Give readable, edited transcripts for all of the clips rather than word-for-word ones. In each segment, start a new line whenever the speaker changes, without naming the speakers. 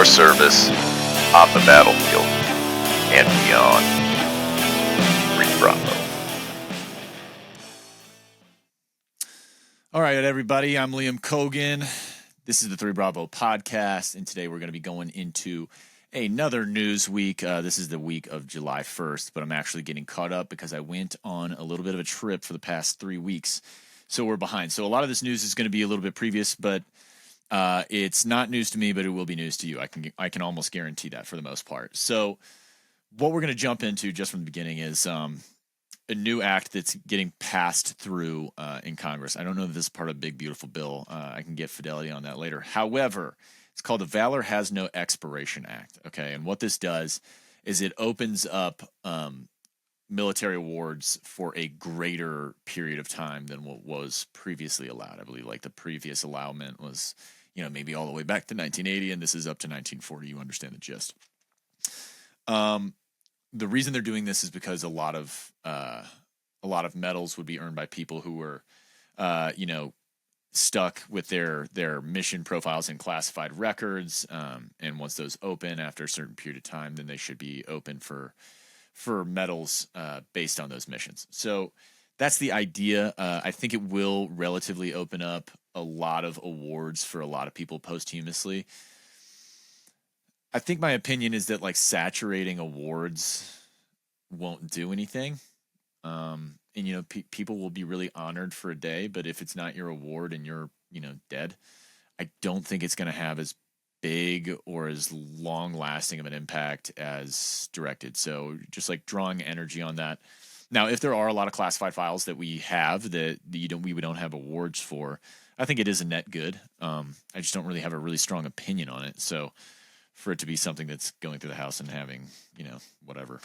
your service on the battlefield and beyond. 3 Bravo.
All right, everybody, I'm Liam Cogan. This is the 3 Bravo podcast, and today we're going to be going into another news week. This is the week of July 1st, but I'm actually getting caught up because I went on a little bit of a trip for the past 3 weeks, so we're behind. So a lot of this news is going to be a little bit previous, but it's not news to me, but it will be news to you. I can almost guarantee that for the most part. So what we're going to jump into just from the beginning is a new act that's getting passed through in Congress. I don't know if this is part of a big, beautiful bill. I can get fidelity on that later. However, it's called the Valor Has No Expiration Act. Okay, and what this does is it opens up military awards for a greater period of time than what was previously allowed. I believe like the previous allowment was, maybe all the way back to 1980, and this is up to 1940. You understand the gist. The reason they're doing this is because a lot of medals would be earned by people who were, stuck with their mission profiles in classified records. And once those open after a certain period of time, then they should be open for medals based on those missions. So that's the idea. I think it will relatively open up a lot of awards for a lot of people posthumously. I think my opinion is that like saturating awards won't do anything. And people will be really honored for a day, but if it's not your award and you're, dead, I don't think it's going to have as big or as long lasting of an impact as directed. So just like drawing energy on that. Now, if there are a lot of classified files that we have that we don't have awards for, I think it is a net good. I just don't really have a really strong opinion on it. So for it to be something that's going through the House and having, whatever.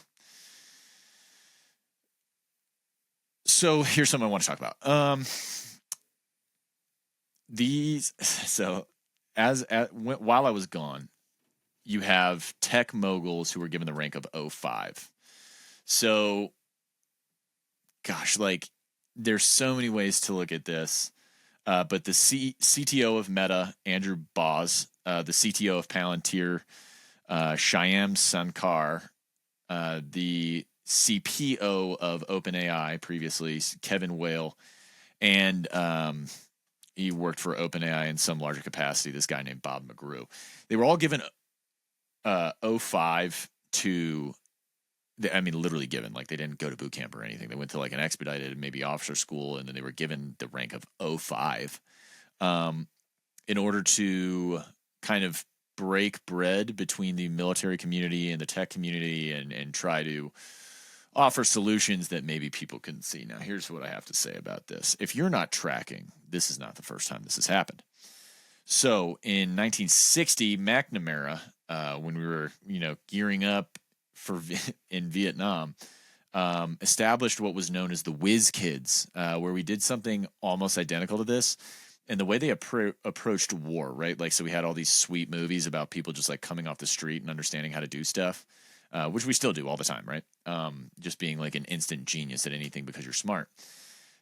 So here's something I want to talk about. While I was gone, you have tech moguls who were given the rank of 05. So, gosh, like there's so many ways to look at this. But the CTO of Meta, Andrew Boz, the CTO of Palantir, Shyam Sankar, the CPO of OpenAI previously, Kevin Whale, and he worked for OpenAI in some larger capacity, this guy named Bob McGrew. They were all given 05 to, literally given, like they didn't go to boot camp or anything. They went to like an expedited, maybe officer school, and then they were given the rank of 05 in order to kind of break bread between the military community and the tech community and try to offer solutions that maybe people couldn't see. Now, here's what I have to say about this. If you're not tracking, this is not the first time this has happened. So in 1960, McNamara, when we were, gearing up in Vietnam, established what was known as the Whiz Kids, where we did something almost identical to this. And the way they approached war, right? Like, so we had all these sweet movies about people just like coming off the street and understanding how to do stuff, which we still do all the time, right? Just being like an instant genius at anything because you're smart.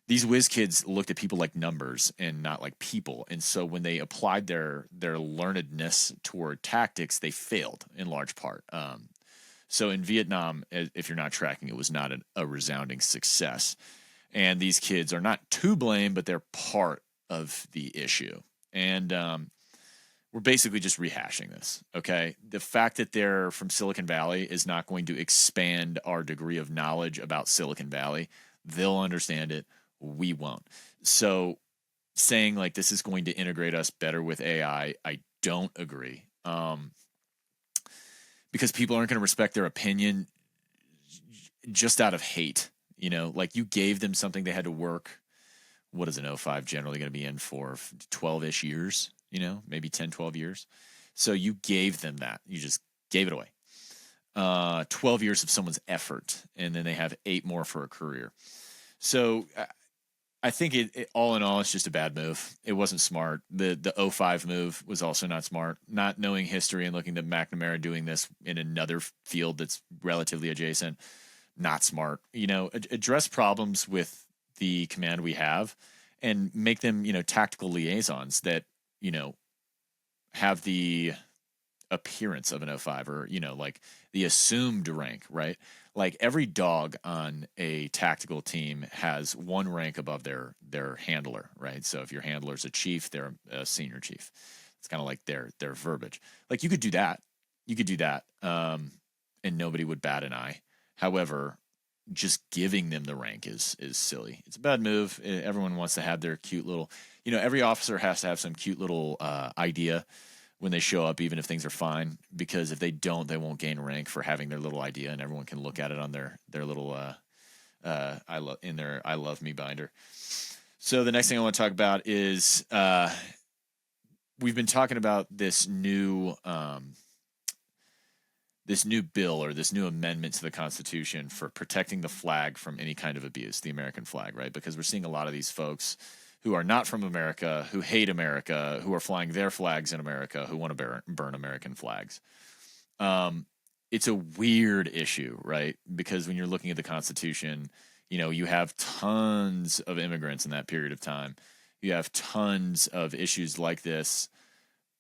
These whiz kids looked at people like numbers and not like people. And so when they applied their learnedness toward tactics, they failed in large part. So in Vietnam, if you're not tracking, it was not a resounding success. And these kids are not to blame, but they're part of the issue. And we're basically just rehashing this, okay? The fact that they're from Silicon Valley is not going to expand our degree of knowledge about Silicon Valley. They'll understand it. We won't. So saying like this is going to integrate us better with AI, I don't agree. Because people aren't going to respect their opinion just out of hate. Like you gave them something they had to work. What is an 05 generally going to be in for 12-ish years, maybe 10, 12 years. So you gave them that. You just gave it away. 12 years of someone's effort, and then they have 8 more for a career. So I think it all in all, it's just a bad move. It wasn't smart. The 05 move was also not smart. Not knowing history and looking at McNamara doing this in another field that's relatively adjacent, not smart. Address problems with the command we have and make them, tactical liaisons that, have the appearance of an O5, or, you know, like the assumed rank, right? Like every dog on a tactical team has one rank above their handler, right? So if your handler's a chief, they're a senior chief. It's kind of like their verbiage. Like you could do that. And nobody would bat an eye. However, just giving them the rank is silly. It's a bad move. Everyone wants to have their cute little, you know, every officer has to have some cute little idea when they show up, even if things are fine, because if they don't, they won't gain rank for having their little idea, and everyone can look at it on their little I love me binder. So the next thing I want to talk about is we've been talking about this new bill, or this new amendment to the Constitution for protecting the flag from any kind of abuse, the American flag, right? Because we're seeing a lot of these folks who are not from America, who hate America, who are flying their flags in America, who want to burn American flags. It's a weird issue, right? Because when you're looking at the Constitution, you know, you have tons of immigrants in that period of time. You have tons of issues like this,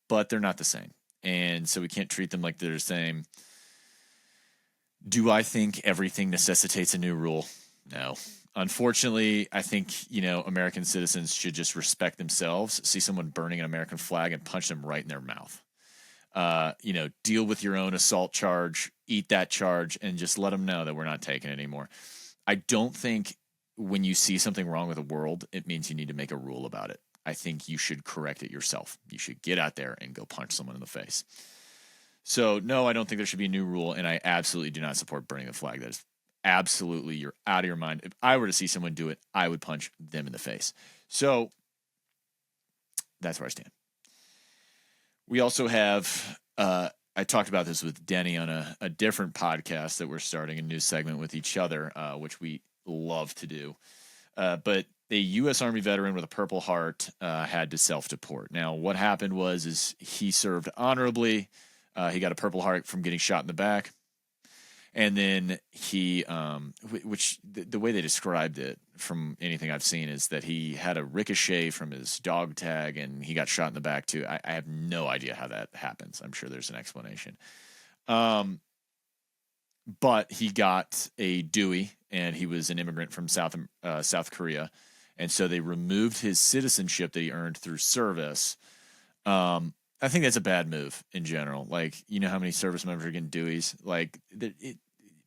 but they're not the same. And so we can't treat them like they're the same. Do I think everything necessitates a new rule? No. Unfortunately, I think, you know, American citizens should just respect themselves, see someone burning an American flag and punch them right in their mouth. You know, deal with your own assault charge, eat that charge, and just let them know that we're not taking it anymore. I don't think when you see something wrong with the world, it means you need to make a rule about it. I think you should correct it yourself. You should get out there and go punch someone in the face. So, no, I don't think there should be a new rule, and I absolutely do not support burning the flag. That is absolutely, you're out of your mind. If I were to see someone do it, I would punch them in the face. So, that's where I stand. We also have, I talked about this with Denny on a different podcast that we're starting, a new segment with each other, which we love to do. But a U.S. Army veteran with a Purple Heart had to self-deport. Now, what happened was he served honorably. He got a Purple Heart from getting shot in the back. And then he, which the way they described it from anything I've seen is that he had a ricochet from his dog tag and he got shot in the back too. I have no idea how that happens. I'm sure there's an explanation. But he got a Dewey, and he was an immigrant from South Korea. And so they removed his citizenship that he earned through service. I think that's a bad move in general. Like, you know how many service members are getting Deweys? Like,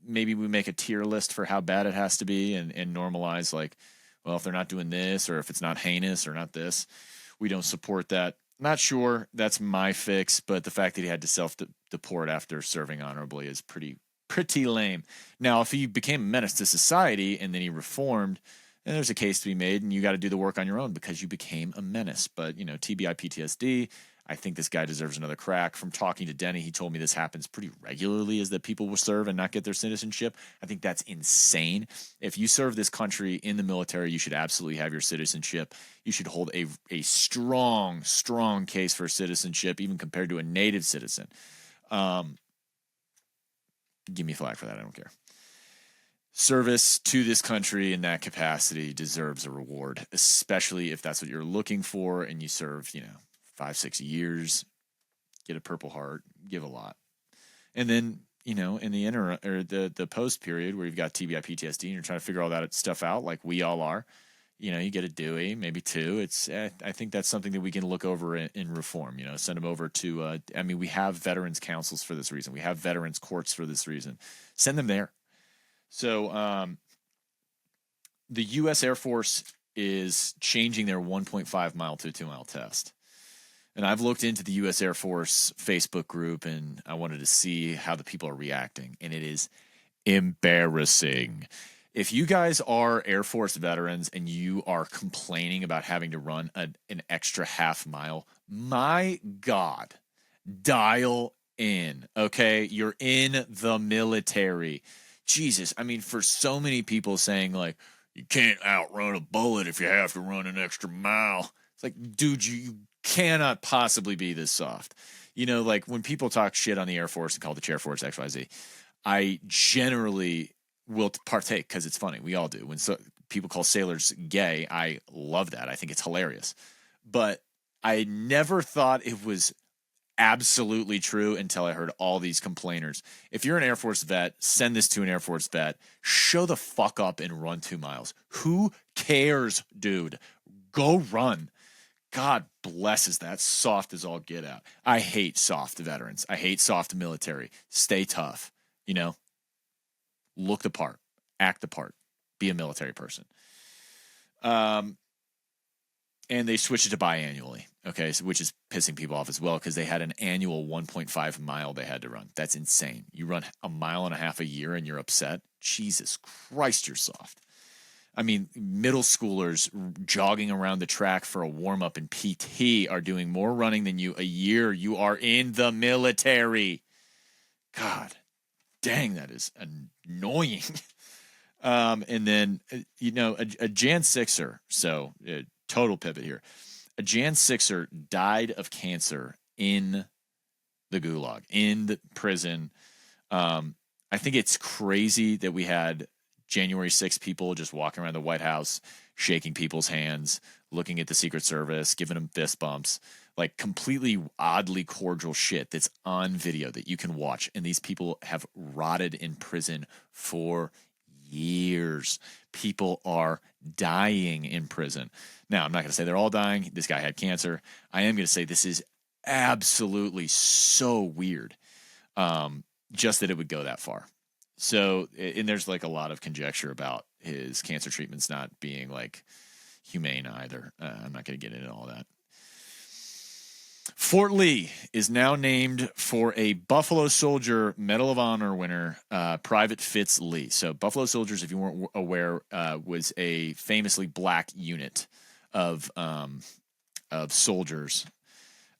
maybe we make a tier list for how bad it has to be and normalize, like, well, if they're not doing this, or if it's not heinous or not this, we don't support that. Not sure. That's my fix, but the fact that he had to self-deport after serving honorably is pretty lame. Now, if he became a menace to society and then he reformed, then there's a case to be made, and you got to do the work on your own because you became a menace. But, you know, TBI PTSD, I think this guy deserves another crack. From talking to Denny, he told me this happens pretty regularly, is that people will serve and not get their citizenship. I think that's insane. If you serve this country in the military, you should absolutely have your citizenship. You should hold a strong case for citizenship, even compared to a native citizen. Give me flack for that. I don't care. Service to this country in that capacity deserves a reward, especially if that's what you're looking for and you serve, 5-6 years, get a Purple Heart, give a lot. And then, in the interim or the post period where you've got TBI PTSD and you're trying to figure all that stuff out, like we all are, you get a Dewey, maybe 2. I think that's something that we can look over in reform, send them over to, we have veterans councils for this reason. We have veterans courts for this reason. Send them there. So the U.S. Air Force is changing their 1.5 mile to 2 mile test. And I've looked into the U.S. Air Force Facebook group, and I wanted to see how the people are reacting. And it is embarrassing. If you guys are Air Force veterans and you are complaining about having to run an extra half mile, my God, dial in, okay? You're in the military. Jesus, for so many people saying, like, you can't outrun a bullet if you have to run an extra mile. It's like, dude, you cannot possibly be this soft. Like, when people talk shit on the Air Force and call the Chair Force XYZ, I generally will partake because it's funny. We all do. When people call sailors gay, I love that. I think it's hilarious. But I never thought it was absolutely true until I heard all these complainers. If you're an Air Force vet, send this to an Air Force vet. Show the fuck up and run 2 miles. Who cares, dude? Go run. God bless, is that soft as all get out. I hate soft veterans. I hate soft military. Stay tough. You know, look the part, act the part, be a military person. And they switched it to biannually, okay, so, which is pissing people off as well because they had an annual 1.5 mile they had to run. That's insane. You run 1.5 miles a year and you're upset? Jesus Christ, you're soft. I mean, middle schoolers jogging around the track for a warm-up in PT are doing more running than you a year. You are in the military. God dang, that is annoying. And then, you know, a Jan 6er, so total pivot here. A Jan 6er died of cancer in the gulag, in the prison. I think it's crazy that we had January 6th people just walking around the White House, shaking people's hands, looking at the Secret Service, giving them fist bumps, like completely oddly cordial shit that's on video that you can watch. And these people have rotted in prison for years. People are dying in prison. Now, I'm not going to say they're all dying. This guy had cancer. I am going to say this is absolutely so weird, just that it would go that far. So, and there's like a lot of conjecture about his cancer treatments not being like humane either. I'm not going to get into all that. Fort Lee is now named for a Buffalo Soldier Medal of Honor winner, Private Fitz Lee. So Buffalo Soldiers, if you weren't aware, was a famously black unit of soldiers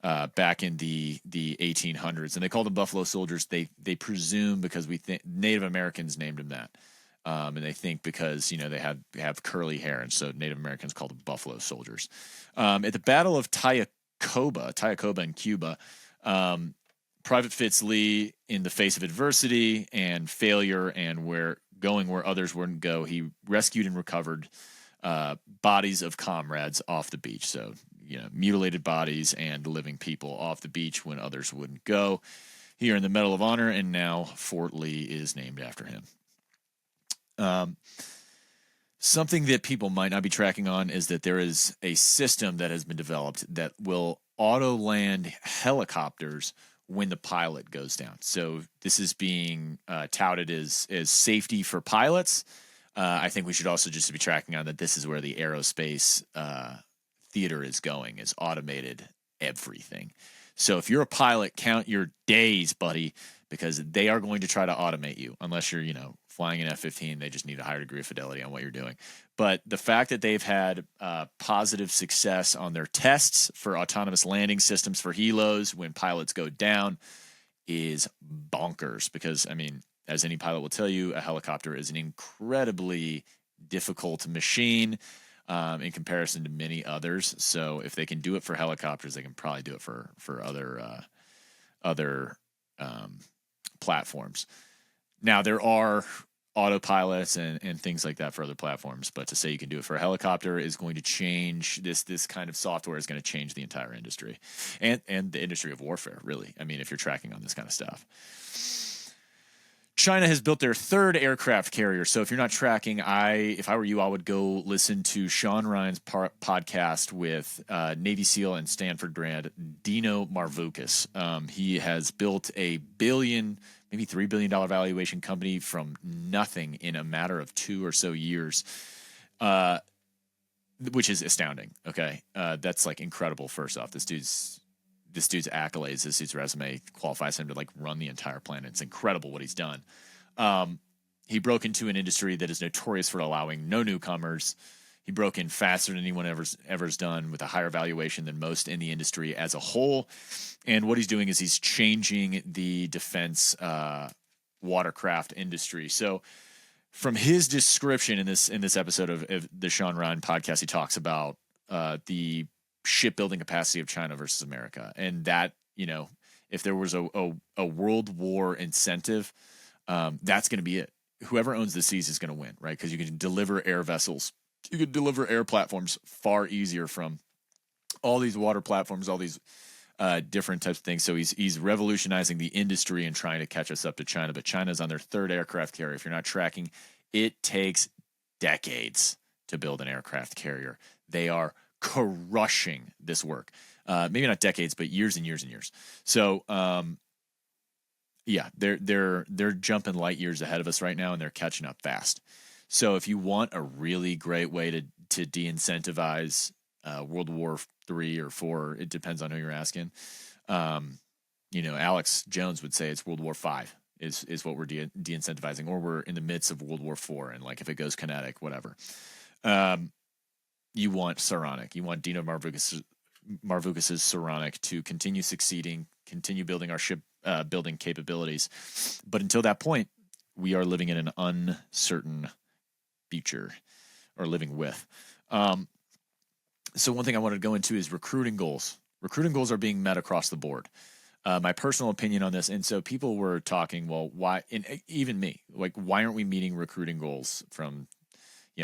back in the 1800s, and they called them Buffalo Soldiers. They presume because we think Native Americans named them that, and they think because, you know, they have curly hair, and so Native Americans called them Buffalo Soldiers. At the Battle of Tayacoba in Cuba, Private Fitz Lee, in the face of adversity and failure and where others wouldn't go, he rescued and recovered bodies of comrades off the beach. So, you know, mutilated bodies and living people off the beach when others wouldn't go. He earned the Medal of Honor, and now Fort Lee is named after him. Something that people might not be tracking on is that there is a system that has been developed that will auto-land helicopters when the pilot goes down. So this is being touted as safety for pilots. I think we should also just be tracking on that this is where the aerospace theater is going, is automated everything. So if you're a pilot, count your days, buddy, because they are going to try to automate you unless you're, you know, flying an F-15. They just need a higher degree of fidelity on what you're doing. But the fact that they've had positive success on their tests for autonomous landing systems for helos when pilots go down is bonkers, because, I mean, as any pilot will tell you, a helicopter is an incredibly difficult machine in comparison to many others. So if they can do it for helicopters, they can probably do it for other platforms. Now, there are autopilots and things like that for other platforms, but to say you can do it for a helicopter is going to change this kind of software is going to change the entire industry and the industry of warfare, really. I mean, if you're tracking on this kind of stuff. China has built their third aircraft carrier. So if you're not tracking, if I were you, I would go listen to Sean Ryan's podcast with Navy SEAL and Stanford grad Dino Marvukas. He has built a maybe $3 billion valuation company from nothing in a matter of 2 or so years, which is astounding. Okay. That's like incredible. First off, this dude's accolades, this dude's resume qualifies him to like run the entire planet. It's incredible what he's done. He broke into an industry that is notorious for allowing no newcomers. He broke in faster than anyone ever's done, with a higher valuation than most in the industry as a whole. And what he's doing is he's changing the defense watercraft industry. So from his description in this episode of the Sean Ryan podcast, he talks about the shipbuilding capacity of China versus America. And that, you know, if there was a world war incentive, that's going to be it. Whoever owns the seas is going to win, right? Because you can deliver air vessels. You can deliver air platforms far easier from all these water platforms, all these different types of things. So he's revolutionizing the industry and trying to catch us up to China. But China's on their third aircraft carrier. If you're not tracking, it takes decades to build an aircraft carrier. They are crushing this work. Maybe not decades, but years and years and years. So yeah, they're jumping light years ahead of us right now, and they're catching up fast. So if you want a really great way to de-incentivize World War III or IV, it depends on who you're asking. Alex Jones would say it's World War V is what we're de-incentivizing, or we're in the midst of World War IV, and like if it goes kinetic, whatever. You want Saronic. You want Dino Marvukas's Saronic to continue succeeding, continue building our ship building capabilities. But until that point, we are living in an uncertain future, or living with. So one thing I wanted to go into is recruiting goals. Recruiting goals are being met across the board. My personal opinion on this, and so people were talking, well, why, and even me, like, why aren't we meeting recruiting goals from,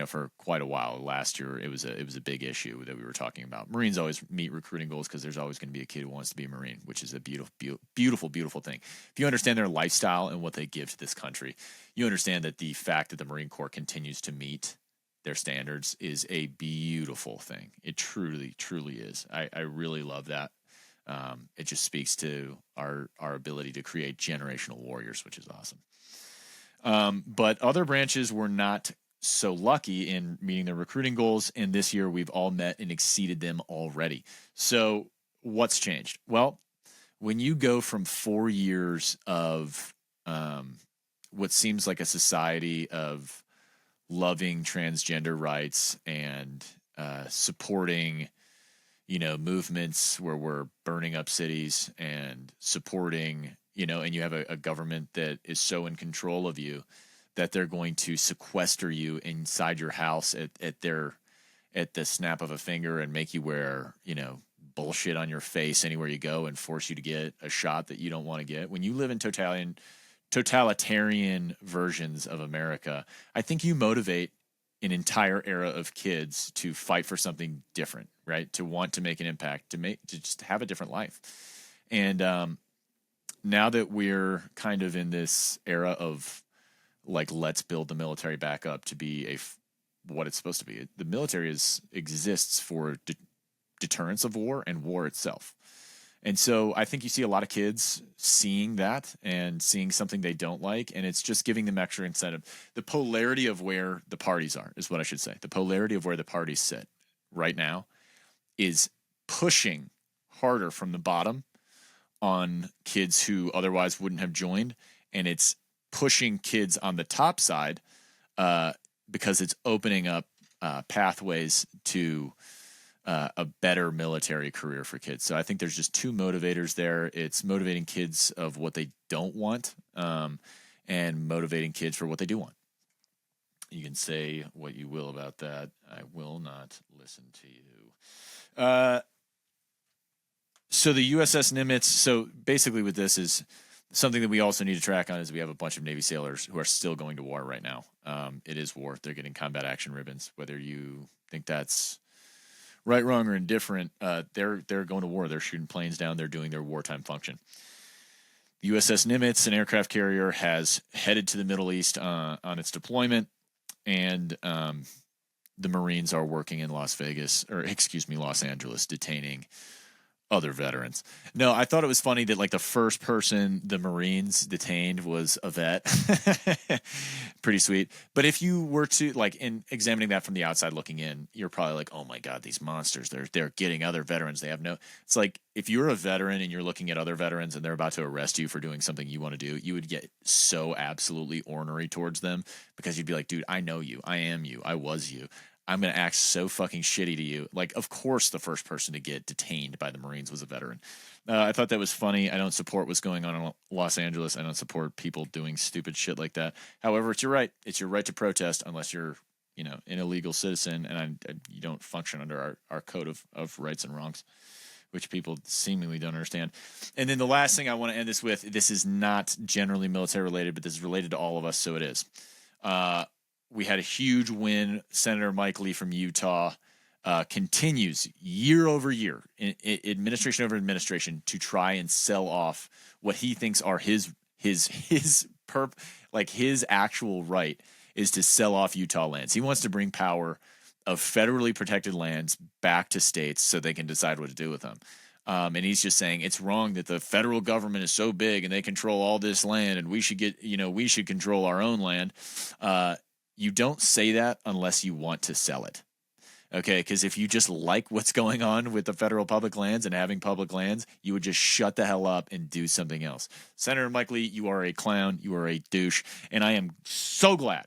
for quite a while? Last year, it was a big issue that we were talking about. Marines always meet recruiting goals because there's always going to be a kid who wants to be a Marine, which is a beautiful, beautiful, beautiful thing. If you understand their lifestyle and what they give to this country, you understand that the fact that the Marine Corps continues to meet their standards is a beautiful thing. It truly, truly is. I really love that. It just speaks to our ability to create generational warriors, which is awesome. But other branches were not so lucky in meeting their recruiting goals, and this year we've all met and exceeded them already. So what's changed? Well, when you go from 4 years of what seems like a society of loving transgender rights and supporting, movements where we're burning up cities and supporting, and you have a government that is so in control of you that they're going to sequester you inside your house at the snap of a finger and make you wear, bullshit on your face anywhere you go and force you to get a shot that you don't want to get. When you live in totalitarian versions of America, I think you motivate an entire era of kids to fight for something different, right? To want to make an impact, to just have a different life. And now that we're kind of in this era of, like, let's build the military back up to be what it's supposed to be. The military exists for deterrence of war and war itself. And so I think you see a lot of kids seeing that and seeing something they don't like, and it's just giving them extra incentive. The polarity of where the parties are is what I should say. The polarity of where the parties sit right now is pushing harder from the bottom on kids who otherwise wouldn't have joined, and it's pushing kids on the top side because it's opening up pathways to a better military career for kids. So I think there's just two motivators there. It's motivating kids of what they don't want, and motivating kids for what they do want. You can say what you will about that. I will not listen to you. So the USS Nimitz, so basically with this is something that we also need to track on is we have a bunch of Navy sailors who are still going to war right now. It is war. They're getting combat action ribbons. Whether you think that's right, wrong, or indifferent, they're going to war. They're shooting planes down. They're doing their wartime function. The USS Nimitz, an aircraft carrier, has headed to the Middle East on its deployment, and the Marines are working in Los Angeles, detaining other veterans. No, I thought it was funny that, like, the first person the Marines detained was a vet. Pretty sweet. But if you were to, like, in examining that from the outside looking in, you're probably like, oh my God, these monsters, they're getting other veterans. They have no, it's like, if you're a veteran and you're looking at other veterans and they're about to arrest you for doing something you want to do, you would get so absolutely ornery towards them, because you'd be like, dude, I know you. I am you. I was you. I'm going to act so fucking shitty to you. Like, of course, the first person to get detained by the Marines was a veteran. I thought that was funny. I don't support what's going on in Los Angeles. I don't support people doing stupid shit like that. However, it's your right. It's your right to protest unless you're, an illegal citizen, and you don't function under our code of rights and wrongs, which people seemingly don't understand. And then the last thing I want to end this with, this is not generally military related, but this is related to all of us, so it is. We had a huge win. Senator Mike Lee from Utah continues year over year, administration over administration, to try and sell off what he thinks are his actual right is to sell off Utah lands. He wants to bring power of federally protected lands back to states so they can decide what to do with them. And he's just saying it's wrong that the federal government is so big and they control all this land, and we should control our own land. You don't say that unless you want to sell it. Okay, because if you just like what's going on with the federal public lands and having public lands, you would just shut the hell up and do something else. Senator Mike Lee, you are a clown. You are a douche. And I am so glad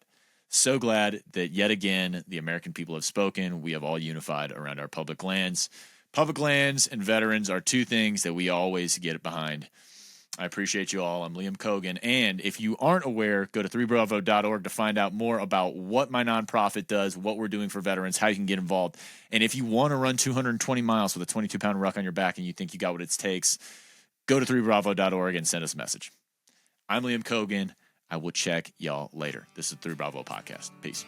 that yet again the American people have spoken. We have all unified around our public lands. Public lands and veterans are two things that we always get behind. I appreciate you all. I'm Liam Cogan. And if you aren't aware, go to 3bravo.org to find out more about what my nonprofit does, what we're doing for veterans, how you can get involved. And if you want to run 220 miles with a 22-pound ruck on your back and you think you got what it takes, go to 3bravo.org and send us a message. I'm Liam Cogan. I will check y'all later. This is the 3Bravo Podcast. Peace.